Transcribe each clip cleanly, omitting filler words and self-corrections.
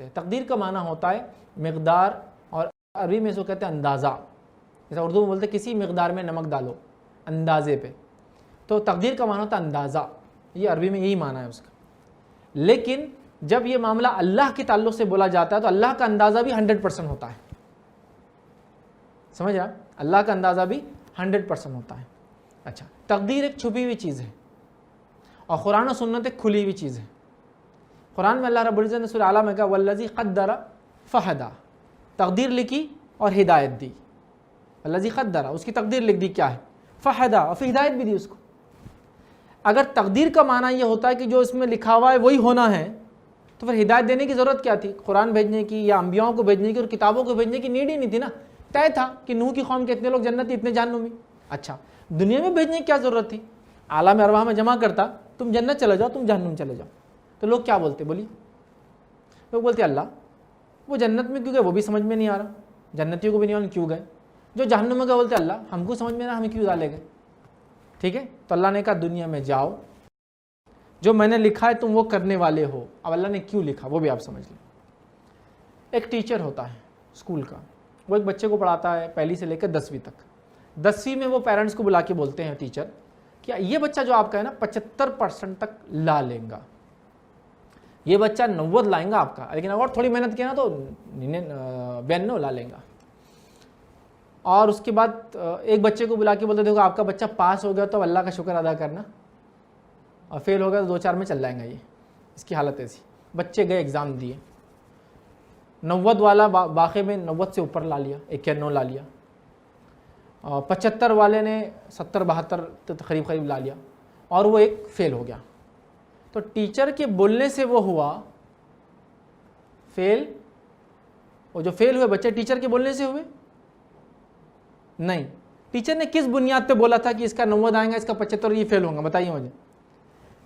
बोलते हैं। तकदीर का माना होता है मिक़दार, और अरबी में इसको कहते हैं अंदाज़ा। जैसा उर्दू में बोलते हैं किसी मिक़दार में नमक डालो, अंदाज़े पे। तो तकदीर का माना होता है अंदाज़ा, ये अरबी में यही माना है उसका। लेकिन जब ये मामला अल्लाह के ताल्लुक़ से बोला जाता है तो अल्लाह का अंदाज़ा भी 100% होता है। समझ आया? अल्लाह का अंदाज़ा भी 100% होता है। अच्छा, तकदीर एक छुपी हुई चीज़ है और कुरान और सुन्नत एक खुली हुई चीज़ है। कुरान में अल्लाह रब्बुल इज़्ज़त ने सूरह आला में कहा वल्लज़ी क़द्दरा फ़हदा, तकदीर लिखी और हिदायत दी। वल्लज़ी क़द्दरा, उसकी तकदीर लिख दी क्या है, फ़हदा, और फिर हिदायत भी दी उसको। अगर तकदीर का माना ये होता है कि जो इसमें लिखा हुआ है वही होना है, तो फिर हिदायत देने की ज़रूरत क्या थी? कुरान भेजने की या अंबियाओं को भेजने की और किताबों को भेजने की नीड ही नहीं थी ना। तय था कि नूह की कौम के इतने लोग जन्नती, इतने जहन्नुमी। अच्छा, दुनिया में भेजने की क्या ज़रूरत थी? आलम अरवाह में जमा करता, तुम जन्नत चले जाओ, तुम जहन्नुम चले जाओ। तो लोग क्या बोलते? बोलिए, लोग बोलते अल्लाह वो जन्नत में क्यों गए वो भी समझ में नहीं आ रहा, जन्नतियों को भी नहीं मालूम क्यों गए। जो जहन्नुम में गए बोलते अल्लाह हमको समझ में ना, हमें क्यों डाले गए। ठीक है, तो अल्लाह ने कहा दुनिया में जाओ, जो मैंने लिखा है तुम वो करने वाले हो। अब अल्लाह ने क्यों लिखा वो भी आप समझ लें। एक टीचर होता है स्कूल का, वो एक बच्चे को पढ़ाता है पहली से लेकर 10वीं तक। 10वीं में वो पेरेंट्स को बुला के बोलते हैं टीचर कि ये बच्चा जो आपका है ना 75% तक ला लेगा, ये बच्चा 90 लाएंगा आपका, लेकिन अगर थोड़ी मेहनत किया ना तो 92 ला लेगा। और उसके बाद एक बच्चे को बुला के बोलते देखो आपका बच्चा पास हो गया तो अल्लाह का शुक्र अदा करना, और फेल हो गया तो 2-4 में चल जाएगा। ये इसकी हालत ऐसी। बच्चे गए एग्ज़ाम दिए, 90 वाला वाक़ई में 90 से ऊपर ला लिया, 91 ला लिया, और 75 वाले ने 70-72 तो करीब करीब ला लिया, और वो एक फेल हो गया। तो टीचर के बोलने से वो हुआ फेल। वो जो फेल हुए बच्चे टीचर के बोलने से हुए नहीं। टीचर ने किस बुनियाद पे बोला था कि इसका 90 आएगा, इसका 75, ये फेल होगा? बताइए मुझे।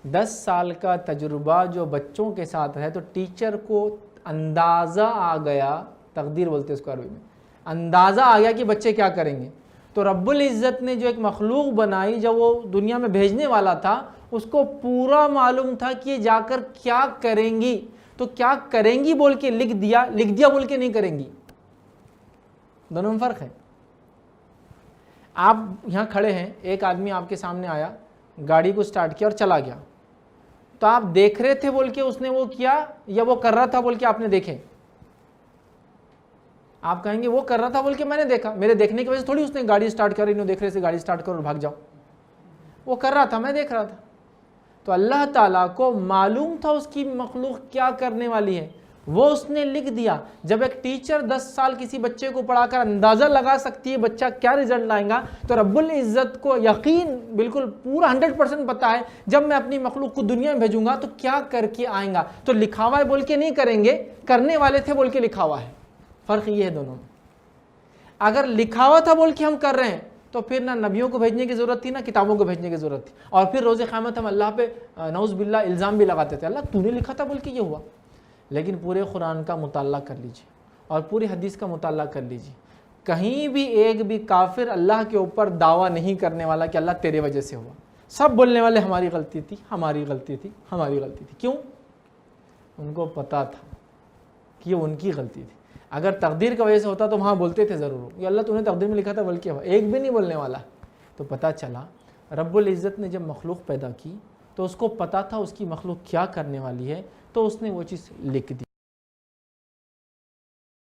10 साल का तजुर्बा जो बच्चों के साथ है, तो टीचर को अंदाज़ा आ गया, तकदीर बोलते हैं उसको अरबी में, अंदाज़ा आ गया कि बच्चे क्या करेंगे। तो रब्बुल इज़्ज़त ने जो एक मखलूक बनाई, जब वो दुनिया में भेजने वाला था, उसको पूरा मालूम था कि ये जाकर क्या करेंगी। तो क्या करेंगी बोल के लिख दिया बोल के नहीं करेंगी, दोनों में फ़र्क है। आप यहाँ खड़े हैं, एक आदमी आपके सामने आया, गाड़ी को स्टार्ट किया और चला गया, तो आप देख रहे थे बोल के उसने वो किया, या वो कर रहा था बोल के आपने देखे? आप कहेंगे वो कर रहा था बोल के मैंने देखा, मेरे देखने की वजह से थोड़ी उसने गाड़ी स्टार्ट करी, इन्हों देख रहे से गाड़ी स्टार्ट करो और भाग जाओ। वो कर रहा था, मैं देख रहा था। तो अल्लाह ताला को मालूम था उसकी मखलूक क्या करने वाली है, वो उसने लिख दिया। जब एक टीचर 10 साल किसी बच्चे को पढ़ाकर अंदाज़ा लगा सकती है बच्चा क्या रिजल्ट लाएगा, तो रब्बुल इज़्ज़त को यकीन बिल्कुल पूरा 100% पता है जब मैं अपनी मखलूक को दुनिया में भेजूंगा तो क्या करके आएगा। तो लिखा हुआ है बोल के नहीं करेंगे, करने वाले थे बोल के लिखा हुआ है। फ़र्क ये है दोनों में। अगर लिखा हुआ था बोल के हम कर रहे हैं तो फिर ना नबियों को भेजने की ज़रूरत थी, ना किताबों को भेजने की ज़रूरत थी। और फिर रोज़े क़यामत हम अल्लाह पे नऊज़ बिल्लाह इल्ज़ाम भी लगाते थे, अल्लाह तूने लिखा था बोल के ये हुआ। लेकिन पूरे कुरान का मुताला कर लीजिए और पूरी हदीस का मुताला कर लीजिए, कहीं भी एक भी काफिर अल्लाह के ऊपर दावा नहीं करने वाला कि अल्लाह तेरे वजह से हुआ। सब बोलने वाले हमारी गलती थी, हमारी गलती थी, हमारी गलती थी। क्यों? उनको पता था कि ये उनकी गलती थी। अगर तकदीर की वजह से होता तो वहाँ बोलते थे ज़रूर कि अल्लाह तूने तकदीर में लिखा था बल्कि एक भी नहीं बोलने वाला। तो पता चला रब्बुल इज़्ज़त ने जब मखलूक पैदा की तो उसको पता था उसकी मखलूक क्या करने वाली है, तो उसने वो चीज़ लिख दी।